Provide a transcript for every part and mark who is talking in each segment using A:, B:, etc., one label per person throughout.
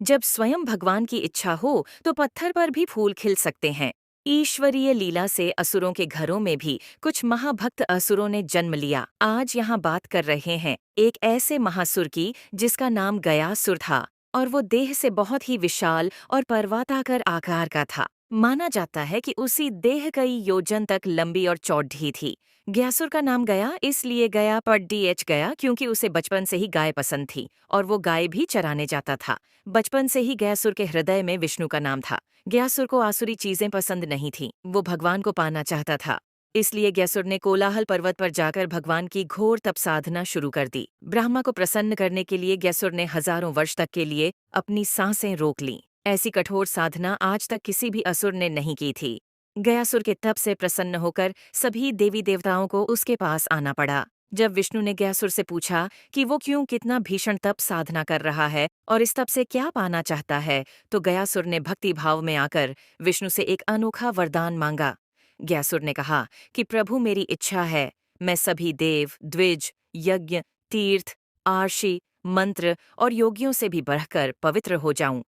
A: जब स्वयं भगवान की इच्छा हो तो पत्थर पर भी फूल खिल सकते हैं। ईश्वरीय लीला से असुरों के घरों में भी कुछ महाभक्त असुरों ने जन्म लिया। आज यहाँ बात कर रहे हैं एक ऐसे महासुर की जिसका नाम गयासुर था, और वो देह से बहुत ही विशाल और पर्वताकार आकार का था। माना जाता है कि उसी देह कई योजन तक लंबी और चौड़ी थी। गयासुर का नाम गया इसलिए गया पर डीएच गया क्योंकि उसे बचपन से ही गाय पसंद थी और वो गाय भी चराने जाता था। बचपन से ही गयासुर के हृदय में विष्णु का नाम था। गयासुर को आसुरी चीजें पसंद नहीं थीं, वो भगवान को पाना चाहता था। इसलिए गयासुर ने कोलाहल पर्वत पर जाकर भगवान की घोर तप साधना शुरू कर दी। ब्रह्मा को प्रसन्न करने के लिए गयासुर ने हजारों वर्ष तक के लिए अपनी सांसें रोक लीं। ऐसी कठोर साधना आज तक किसी भी असुर ने नहीं की थी। गयासुर के तप से प्रसन्न होकर सभी देवी देवताओं को उसके पास आना पड़ा। जब विष्णु ने गयासुर से पूछा कि वो क्यों कितना भीषण तप साधना कर रहा है और इस तप से क्या पाना चाहता है, तो गयासुर ने भक्ति भाव में आकर विष्णु से एक अनोखा वरदान मांगा। गयासुर ने कहा कि प्रभु, मेरी इच्छा है मैं सभी देव, द्विज, यज्ञ, तीर्थ, आर्षि, मंत्र और योगियों से भी बढ़कर पवित्र हो जाऊं।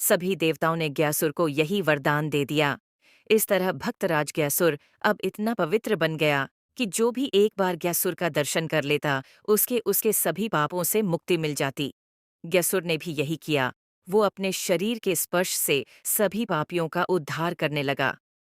A: सभी देवताओं ने गयासुर को यही वरदान दे दिया। इस तरह भक्तराज गयासुर अब इतना पवित्र बन गया कि जो भी एक बार गयासुर का दर्शन कर लेता उसके उसके सभी पापों से मुक्ति मिल जाती। गयासुर ने भी यही किया। वो अपने शरीर के स्पर्श से सभी पापियों का उद्धार करने लगा।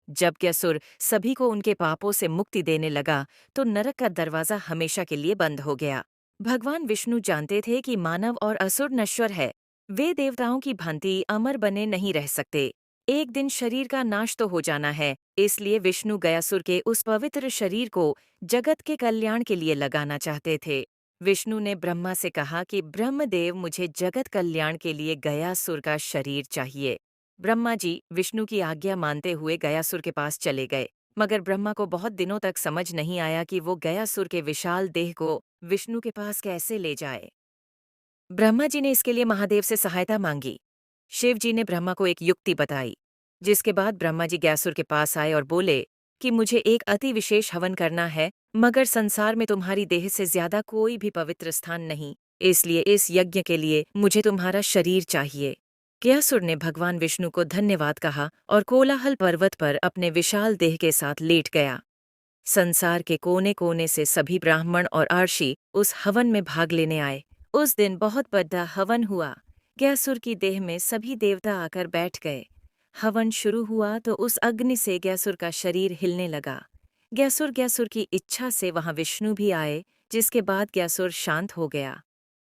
A: जब गयासुर सभी को उनके पापों से मुक्ति देने लगा तो नरक का दरवाजा हमेशा के लिए बंद हो गया। भगवान विष्णु जानते थे कि मानव और असुर नश्वर है। वे देवताओं की भांति अमर बने नहीं रह सकते। एक दिन शरीर का नाश तो हो जाना है, इसलिए विष्णु गयासुर के उस पवित्र शरीर को जगत के कल्याण के लिए लगाना चाहते थे। विष्णु ने ब्रह्मा से कहा कि ब्रह्मदेव, मुझे जगत कल्याण के लिए गयासुर का शरीर चाहिए। ब्रह्मा जी विष्णु की आज्ञा मानते हुए गयासुर के पास चले गए, मगर ब्रह्मा को बहुत दिनों तक समझ नहीं आया कि वो गयासुर के विशाल देह को विष्णु के पास कैसे ले जाए। ब्रह्मा जी ने इसके लिए महादेव से सहायता मांगी। शिव जी ने ब्रह्मा को एक युक्ति बताई, जिसके बाद ब्रह्मा जी गयासुर के पास आए और बोले कि मुझे एक अति विशेष हवन करना है, मगर संसार में तुम्हारी देह से ज्यादा कोई भी पवित्र स्थान नहीं, इसलिए इस यज्ञ के लिए मुझे तुम्हारा शरीर चाहिए। गयासुर ने भगवान विष्णु को धन्यवाद कहा और कोलाहल पर्वत पर अपने विशाल देह के साथ लेट गया। संसार के कोने कोने से सभी ब्राह्मण और आर्षि उस हवन में भाग लेने आए। उस दिन बहुत बड़ा हवन हुआ। गयासुर की देह में सभी देवता आकर बैठ गए। हवन शुरू हुआ तो उस अग्नि से गयासुर का शरीर हिलने लगा। गयासुर की इच्छा से वहां विष्णु भी आए, जिसके बाद गयासुर शांत हो गया।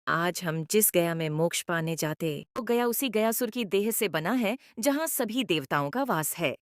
A: आज हम जिस गया में मोक्ष पाने जाते, वो गया उसी गयासुर की देह से बना है जहाँ सभी देवताओं का वास है।